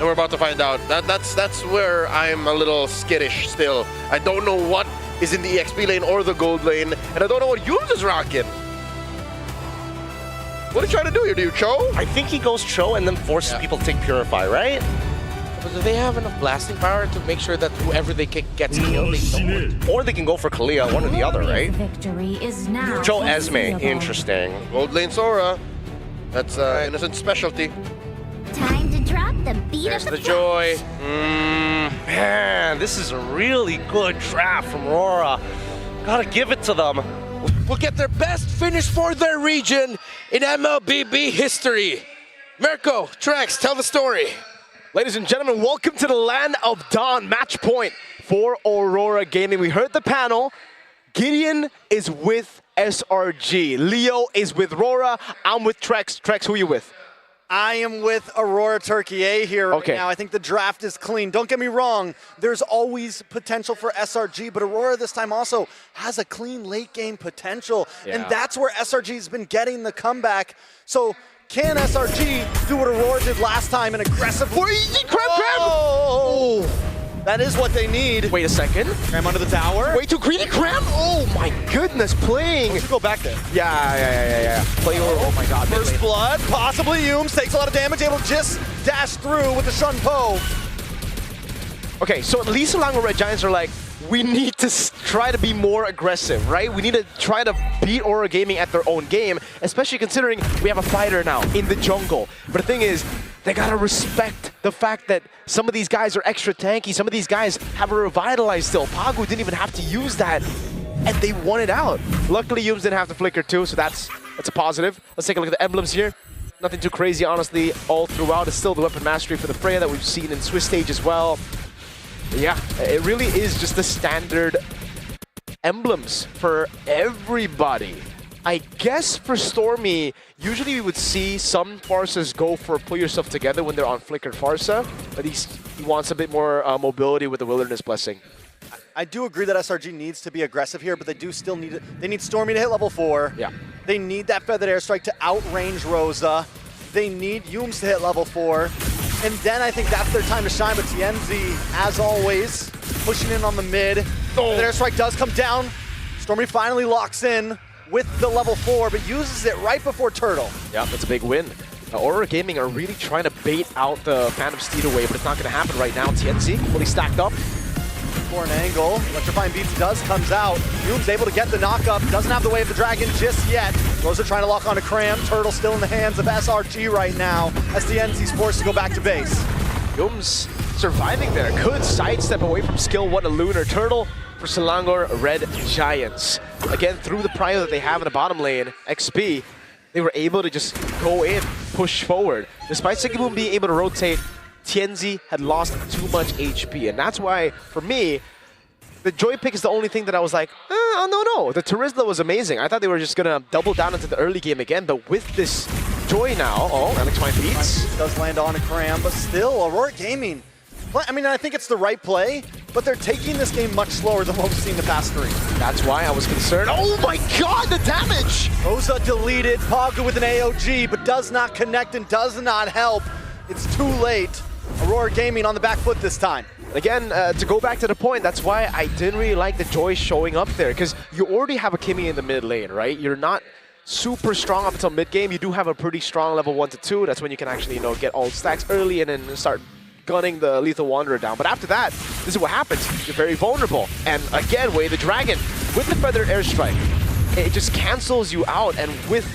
And we're about to find out. That's where I'm a little skittish still. I don't know what is in the EXP lane or the gold lane, and I don't know what Yumes is rocking. What are you trying to do here? Do you Cho? I think he goes Cho and then forces people to take Purify, right? But do they have enough blasting power to make sure that whoever they kick gets killed? They don't. Or they can go for Kalia, one or the other, right? Victory is now Cho Esme, foreseeable. interesting. Gold lane Sora. That's innocent specialty. Time to drop the beat There's of the the joy. Man, this is a really good draft from AURORA. Gotta give it to them. Will get their best finish for their region in MLBB history. Mirko, Trex, tell the story. Ladies and gentlemen, welcome to the land of Dawn. Match point for AURORA Gaming. We heard the panel. Gideon is with SRG. Leo is with Rora. I'm with Trex. Trex, who are you with? I am with Aurora Turkey A here right now. I think the draft is clean. Don't get me wrong, there's always potential for SRG, but Aurora this time also has a clean late game potential. And that's where SRG's been getting the comeback. So can SRG do what Aurora did last time, an aggressive... Oh! That is what they need. Wait a second. Cram under the tower. Way too greedy, Cram. Oh my goodness, playing. Let's go back there. Yeah. Playing over, oh my god. First blood, possibly Yumes, takes a lot of damage, able to just dash through with the Shun Po. Okay, so at least SELANGOR Red Giants are like, we need to try to be more aggressive, right? We need to try to beat AURORA Gaming at their own game, especially considering we have a fighter now in the jungle. But the thing is, they gotta respect the fact that some of these guys are extra tanky, some of these guys have a revitalize still. Pagu didn't even have to use that, and they won it out. Luckily, Yumes didn't have to flicker too, so that's a positive. Let's take a look at the emblems here. Nothing too crazy, honestly, all throughout. It's still the weapon mastery for the Freya that we've seen in Swiss stage as well. Yeah, it really is just the standard emblems for everybody. I guess for Stormy, usually we would see some Farsas go for pull yourself together when they're on flickered Farsa, but he wants a bit more mobility with the Wilderness Blessing. I do agree that SRG needs to be aggressive here, but they do still need it. They need Stormy to hit level 4. Yeah. They need that Feathered Airstrike to outrange Rosa. They need Yumes to hit level 4. And then I think that's their time to shine, but TNZ, as always, pushing in on the mid. Feathered Airstrike does come down. Stormy finally locks in with the level 4, but uses it right before Turtle. Yeah, that's a big win. AURORA Gaming are really trying to bait out the Phantom Steed away, but it's not going to happen right now. TNZ fully stacked up. For an angle, Electrifying Beats comes out. Yumes able to get the knockup, doesn't have the Way of the Dragon just yet. Rosa trying to lock onto Cram. Turtle still in the hands of SRG right now as TNZ's forced to go back to base. Yumes surviving there. Good sidestep away from skill 1 to Lunar. Turtle for SELANGOR Red Giants. Again, through the prio that they have in the bottom lane, XP, they were able to just go in, push forward. Despite Sigiboom being able to rotate, TNZ had lost too much HP, and that's why, for me, the Joy pick is the only thing that I was like, no. The Terizla was amazing. I thought they were just going to double down into the early game again, but with this Joy now, Electrifying Beats does land on a Cram, but still, Aurora Gaming, I mean, I think it's the right play, but they're taking this game much slower than what we've seen the past 3. That's why I was concerned. Oh my god, the damage! Rosa deleted, Pagu with an AOG, but does not connect and does not help. It's too late. Aurora Gaming on the back foot this time. Again, to go back to the point, that's why I didn't really like the Joy showing up there, because you already have a Kimmy in the mid lane, right? You're not super strong up until mid game. You do have a pretty strong level 1 to 2. That's when you can actually, get all stacks early and then start gunning the Lethal Wanderer down. But after that, this is what happens. You're very vulnerable. And again, Way the Dragon with the Feathered Airstrike, it just cancels you out. And with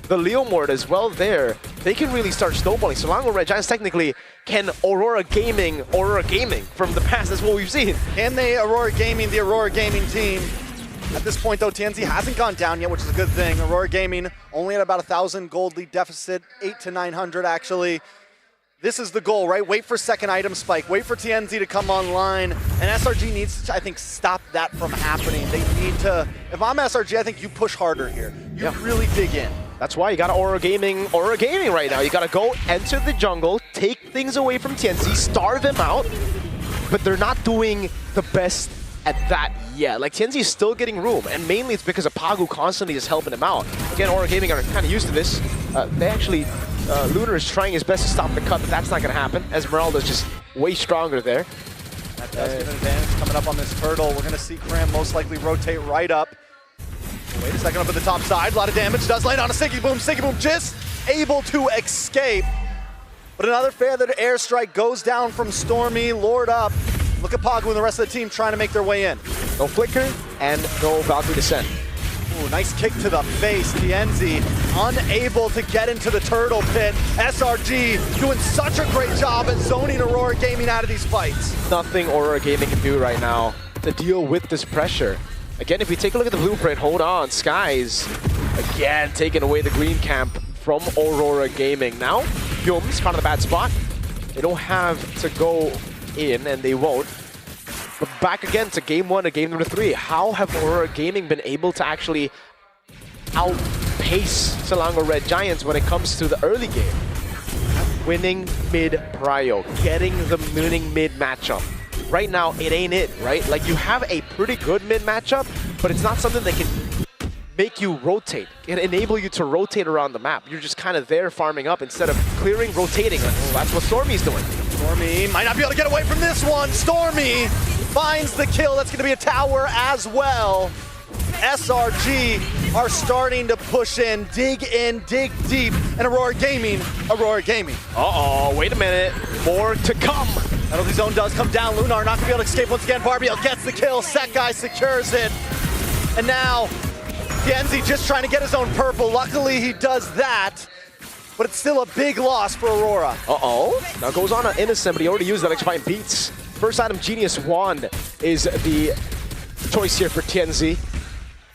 the Leomord as well there, they can really start snowballing. SELANGOR Red Giants technically can AURORA Gaming from the past. That's what we've seen. Can they Aurora Gaming, the Aurora Gaming team? At this point, though, TNZ hasn't gone down yet, which is a good thing. Aurora Gaming only at about 1,000 gold lead deficit, 800 to 900 actually. This is the goal, right? Wait for second item spike. Wait for TNZ to come online. And SRG needs to, I think, stop that from happening. They need to, if I'm SRG, I think you push harder here. You really dig in. That's why you got AURORA Gaming right now. You got to go enter the jungle, take things away from TNZ, starve them out, but they're not doing the best at that yet. Like, TNZ is still getting room, and mainly it's because of Pagu constantly just helping him out. Again, AURORA Gaming are kind of used to this. They actually Lunar is trying his best to stop the cut, but that's not going to happen. Esmeralda's just way stronger there. That does give an advantage coming up on this turtle. We're going to see Cram most likely rotate right up. Wait a second, up at the top side. A lot of damage does land on a Sticky Boom. Sticky Boom just able to escape. But another feathered airstrike goes down from Stormy. Lord up. Look at Pagu and the rest of the team trying to make their way in. No flicker and no Valkyrie descent. Ooh, nice kick to the face. Tienzi unable to get into the turtle pit. SRG doing such a great job at zoning Aurora Gaming out of these fights. Nothing Aurora Gaming can do right now to deal with this pressure. Again, if we take a look at the blueprint, hold on, Skies again taking away the green camp from Aurora Gaming. Now, Yum's found a bad spot. They don't have to go in, and they won't. But back again to game 1 and game number 3. How have Aurora Gaming been able to actually outpace Selangor Red Giants when it comes to the early game? Winning mid prio, getting the winning mid matchup. Right now, it ain't it, right? Like, you have a pretty good mid matchup, but it's not something that can make you rotate, can enable you to rotate around the map. You're just kind of there farming up instead of clearing, rotating. That's what Stormy's doing. Stormy might not be able to get away from this one. Stormy finds the kill. That's going to be a tower as well. SRG are starting to push in, dig deep, and Aurora Gaming. Uh-oh, wait a minute. More to come. Penalty zone does come down. Lunar not going to be able to escape once again. Barbiel gets the kill. Sekai secures it. And now, Tienzi just trying to get his own purple. Luckily, he does that. But it's still a big loss for Aurora. Uh-oh. Now goes on an Innocent, but he already used that Electrifying Beats. First item, Genius Wand, is the choice here for Tienzi.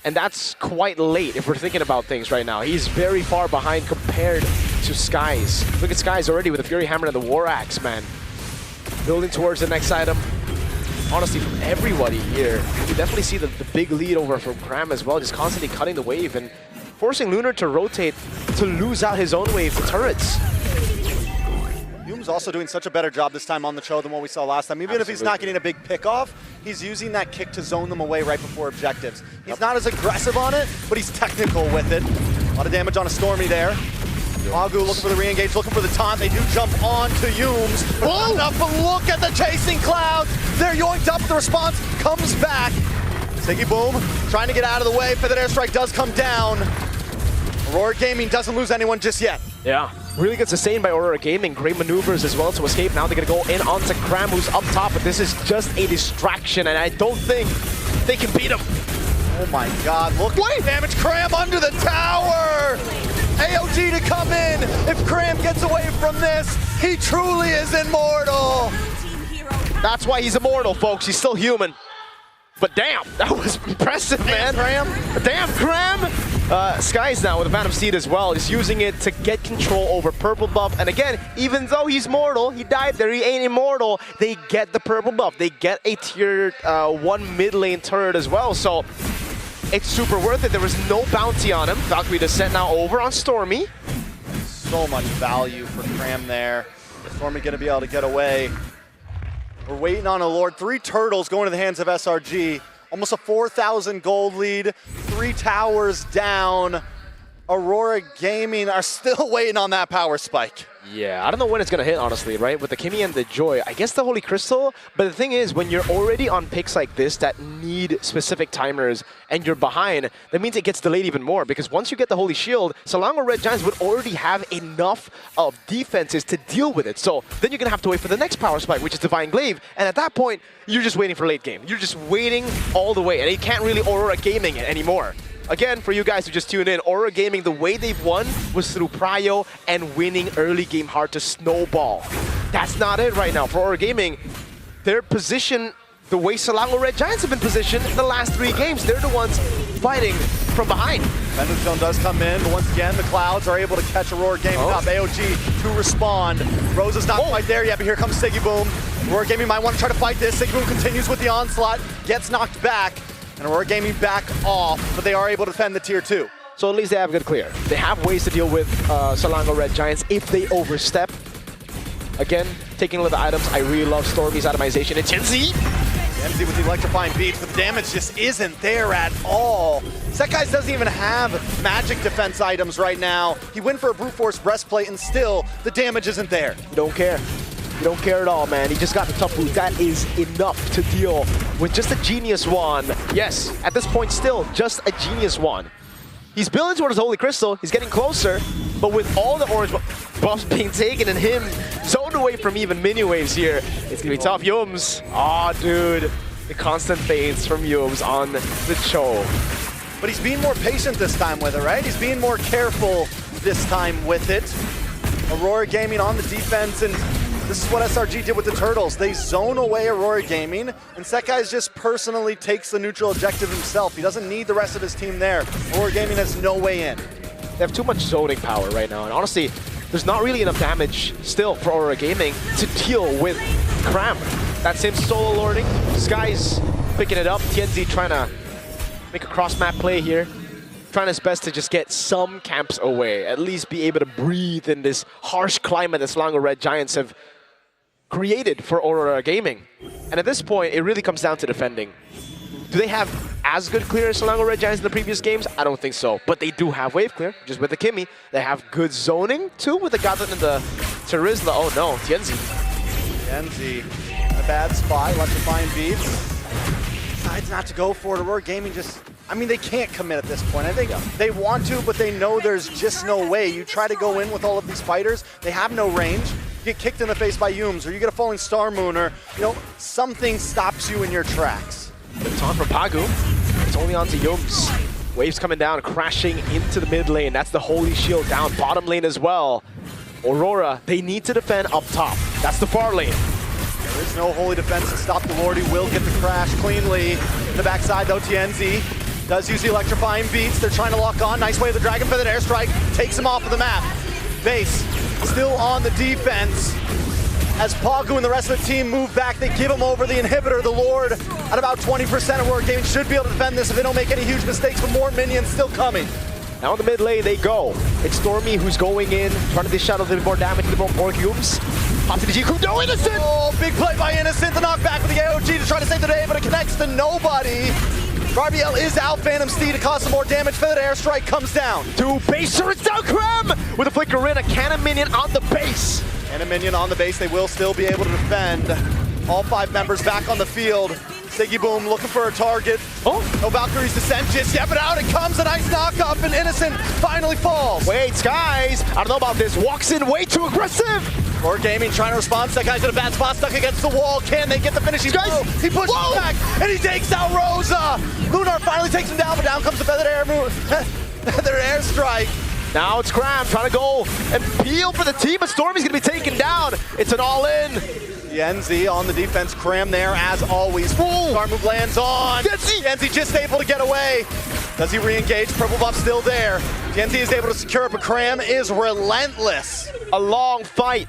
And that's quite late if we're thinking about things right now. He's very far behind compared to Skies. Look at Skies already with the Fury Hammer and the War Axe, man. Building towards the next item. Honestly, from everybody here, you definitely see the big lead over from Cram as well, just constantly cutting the wave and forcing Lunar to rotate to lose out his own wave to turrets. Hume's also doing such a better job this time on the Cho than what we saw last time. Even if he's not getting a big pick off, he's using that kick to zone them away right before objectives. He's not as aggressive on it, but he's technical with it. A lot of damage on a Stormy there. Pagu looking for the re-engage, looking for the taunt. They do jump on to Humes. Enough to look at the chasing clouds. They're yoinked up. The response comes back. Sticky Boom trying to get out of the way. Feathered Airstrike does come down. Aurora Gaming doesn't lose anyone just yet. Yeah, really good sustain by Aurora Gaming. Great maneuvers as well to escape. Now they're going to go in onto Cram, who's up top, but this is just a distraction, and I don't think they can beat him. Oh my God, look at damage. Cram under the tower. AOG to come in. If Cram gets away from this, he truly is immortal. That's why he's immortal, folks. He's still human. But damn, that was impressive, man. Damn, Cram. Skies now with a Phantom Seed as well. He's using it to get control over purple buff. And again, even though he's mortal, he died there, he ain't immortal, they get the purple buff. They get a tier 1 mid lane turret as well. So it's super worth it. There was no bounty on him. Valkyrie descent now over on Stormy. So much value for Cram there. Stormy gonna be able to get away. We're waiting on a Lord. 3 turtles going to the hands of SRG. Almost a 4,000 gold lead. 3 towers down. Aurora Gaming are still waiting on that power spike. Yeah, I don't know when it's going to hit, honestly, right? With the Kimmy and the Joy, I guess the Holy Crystal. But the thing is, when you're already on picks like this that need specific timers and you're behind, that means it gets delayed even more. Because once you get the Holy Shield, Selangor Red Giants would already have enough of defenses to deal with it. So then you're going to have to wait for the next power spike, which is Divine Glaive. And at that point, you're just waiting for late game. You're just waiting all the way. And you can't really Aurora Gaming it anymore. Again, for you guys who just tuned in, Aurora Gaming, the way they've won was through prio and winning early game hard to snowball. That's not it right now. For Aurora Gaming, their position, the way Selangor Red Giants have been positioned in the last 3 games, they're the ones fighting from behind. Phantom Zone does come in, but once again, the Clouds are able to catch Aurora Gaming up. AOG to respond. Rose is not quite there yet, but here comes Siggy Boom. Aurora Gaming might want to try to fight this. Siggy Boom continues with the onslaught, gets knocked back. And Aurora Gaming back off, but they are able to defend the tier 2. So at least they have good clear. They have ways to deal with Selangor Red Giants if they overstep. Again, taking a look at the items, I really love Stormy's itemization. And Tienzi TNZ with the electrifying beats, but the damage just isn't there at all. Sekai's doesn't even have magic defense items right now. He went for a brute force breastplate and still the damage isn't there. You don't care. You don't care at all, man. He just got the tough boot. That is enough to deal with just a Genius Wand. Yes, at this point still, just a Genius Wand. He's building towards Holy Crystal. He's getting closer, but with all the orange buffs being taken and him zoned away from even mini waves here, it's gonna be tough. Yums. Aw, dude. The constant fades from Yums on the Cho. But he's being more patient this time with it, right? He's being more careful this time with it. Aurora Gaming on the defense, and this is what SRG did with the Turtles. They zone away Aurora Gaming, and Sekai's just personally takes the neutral objective himself. He doesn't need the rest of his team there. Aurora Gaming has no way in. They have too much zoning power right now, and honestly, there's not really enough damage still for Aurora Gaming to deal with Cram. That same solo lording, Sky's picking it up. TNZ trying to make a cross-map play here. Trying his best to just get some camps away, at least be able to breathe in this harsh climate that Selangor Red Giants have created for Aurora Gaming. And at this point, it really comes down to defending. Do they have as good clear as Selangor Red Giants in the previous games? I don't think so. But they do have wave clear, just with the Kimmy. They have good zoning, too, with the Gatan and the Terizla. Oh no, TNZ. TNZ in a bad spot, electrifying beats. Decides not to go for it. Aurora Gaming just, I mean, they can't commit at this point. I think they want to, but they know there's just no way. You try to go in with all of these fighters, they have no range. You get kicked in the face by Yums, or you get a falling Star Moon, or, you know, something stops you in your tracks. It's on for Pagu. It's only on to Yums. Waves coming down, crashing into the mid lane. That's the Holy Shield down. Bottom lane as well. Aurora, they need to defend up top. That's the far lane. There is no holy defense to stop the Lord. He will get the crash cleanly. In the backside though, TNZ does use the electrifying beats. They're trying to lock on. Nice way of the Dragon Feather airstrike. Takes him off of the map. Base still on the defense. As Pagu and the rest of the team move back, they give him over the inhibitor. The Lord at about 20% of Aurora Gaming should be able to defend this if they don't make any huge mistakes, but more minions still coming. Now in the mid lane they go. It's Stormy who's going in, trying to dish out a little bit more damage, a little more Yums. Pop to the G-Crew, no Innocent! Oh, big play by Innocent, the knockback with the AOG to try to save the day, but it connects to nobody. Barbiel is out, Phantom Steed to cause some more damage. Feather airstrike comes down. To base, it's down Cram! With a flicker in, a cannon minion on the base. And a minion on the base, they will still be able to defend. All 5 members back on the field. Siggy Boom looking for a target. Oh, no Valkyrie's descent, just yep it out, it comes, a nice knock up, and Innocent finally falls. Wait, Skies, I don't know about this, walks in way too aggressive. Aurora Gaming trying to respond, that guy's in a bad spot, stuck against the wall, can they get the finishing blow? He pushes back, and he takes out Rosa. Lunar finally takes him down, but down comes the feathered airstrike. Now it's Cram trying to go and peel for the team, but Stormy's gonna be taken down. It's an all-in. TNZ on the defense, Cram there as always. Star move lands on. TNZ just able to get away. Does he re-engage? Purple buff still there. TNZ is able to secure it, but Cram is relentless. A long fight.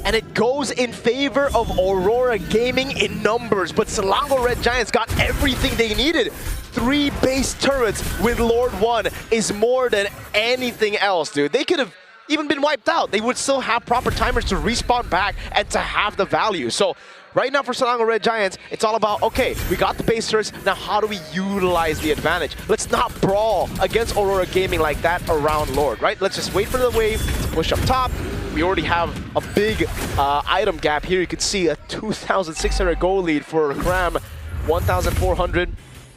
And it goes in favor of Aurora Gaming in numbers, but Selangor Red Giants got everything they needed. 3 base turrets with Lord 1 is more than anything else, dude. They could have even been wiped out. They would still have proper timers to respawn back and to have the value. So right now for Selangor Red Giants, it's all about, okay, we got the base turrets, now how do we utilize the advantage? Let's not brawl against Aurora Gaming like that around Lord, right? Let's just wait for the wave to push up top. We already have a big item gap here. You can see a 2,600 goal lead for Cram, 1,400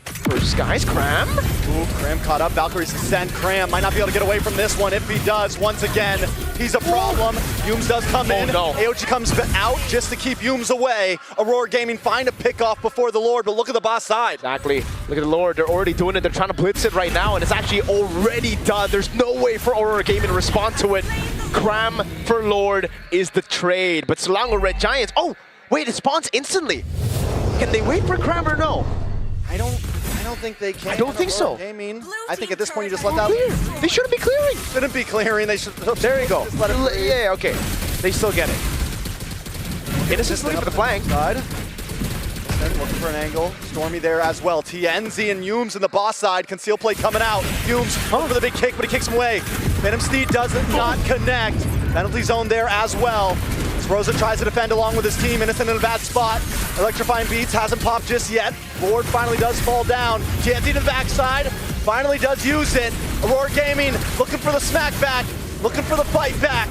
for Skies. Cram? Ooh, Cram caught up. Valkyrie's descent. Cram might not be able to get away from this one. If he does, once again, he's a problem. Yums does come in. No. AOG comes out just to keep Yums away. Aurora Gaming find a pick off before the Lord, but look at the boss side. Exactly. Look at the Lord. They're already doing it. They're trying to blitz it right now, and it's actually already done. There's no way for Aurora Gaming to respond to it. Cram for Lord is the trade, but Selangor Red Giants, oh, wait, it spawns instantly. Can they wait for Cram or no? I don't think they can. I don't think so. Gaming. I think at this point you just let that. They shouldn't be clearing. Shouldn't be clearing. They should. There you go. Just let it Yeah, okay. They still get it. Innocent's looking for the flank. Side. Then looking for an angle. Stormy there as well. TNZ and Yums in the boss side. Conceal play coming out. Yums looking for the big kick, but he kicks him away. Phantom Steed doesn't not connect. Penalty zone there as well. As Rosa tries to defend along with his team, Innocent in a bad spot. Electrifying Beats hasn't popped just yet. Lord finally does fall down. TNT to the backside, finally does use it. Aurora Gaming looking for the smack back, looking for the fight back.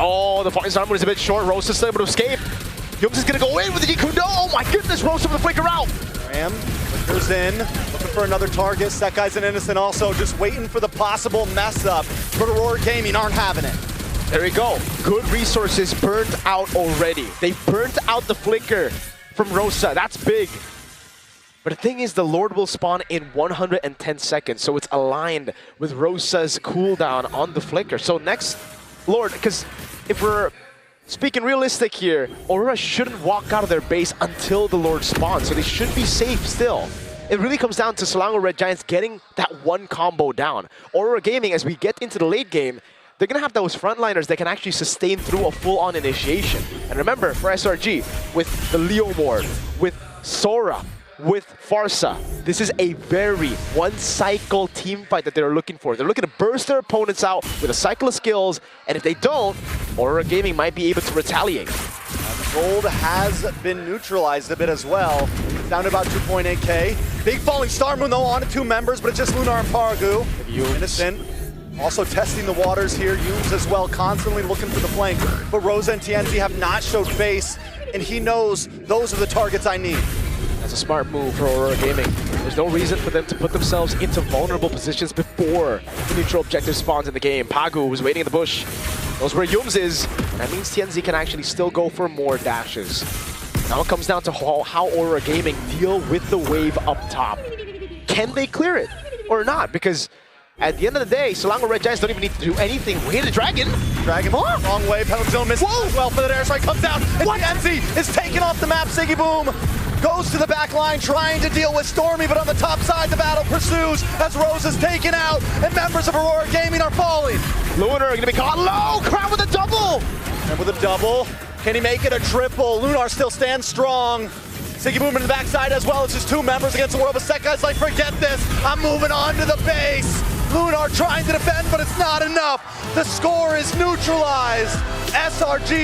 Oh, the points armor is a bit short. Rosa's still able to escape. Yums is gonna go in with the Gikundo. Oh my goodness, Rosa with the flicker out. Ram flickers in, looking for another target. That guy's an Innocent also, just waiting for the possible mess up. But Aurora Gaming aren't having it. There we go. Good resources burned out already. They burnt out the flicker from Rosa. That's big. But the thing is, the Lord will spawn in 110 seconds, so it's aligned with Rosa's cooldown on the flicker. So next Lord, because if we're speaking realistic here, Aurora shouldn't walk out of their base until the Lord spawns, so they should be safe still. It really comes down to Selangor Red Giants getting that one combo down. Aurora Gaming, as we get into the late game, they're going to have those frontliners that can actually sustain through a full-on initiation. And remember, for SRG, with the Leomord, with Sora, with Farsa, this is a very one-cycle team fight that they're looking for. They're looking to burst their opponents out with a cycle of skills, and if they don't, Aurora Gaming might be able to retaliate. Gold has been neutralized a bit as well. Down to about 2.8k. Big falling star moon though on to 2 members, but it's just Lunar and Paragu. Innocent also testing the waters here. Yumes as well, constantly looking for the flank. But Rosa and TNT have not showed face, and he knows those are the targets I need. That's a smart move for Aurora Gaming. There's no reason for them to put themselves into vulnerable positions before the neutral objective spawns in the game. Pagu was waiting in the bush. Knows where Yums is. That means TNZ can actually still go for more dashes. Now it comes down to how Aurora Gaming deal with the wave up top. Can they clear it or not? Because at the end of the day, Selangor Red Giants don't even need to do anything. We hit a dragon. Dragon, wrong way. Penalty zone misses as well for the airstrike. Comes down, and TNZ is taken off the map. Siggy Boom goes to the back line trying to deal with Stormy, but on the top side, the battle pursues as Rose is taken out, and members of Aurora Gaming are falling. Lunar gonna be caught low. Crowd with a double. And with a double, can he make it a triple? Lunar still stands strong. Siggy Boom in the backside as well. It's just 2 members against the world, but Set Guy's like, forget this. I'm moving on to the base. Lunar trying to defend, but it's not enough. The score is neutralized. SRG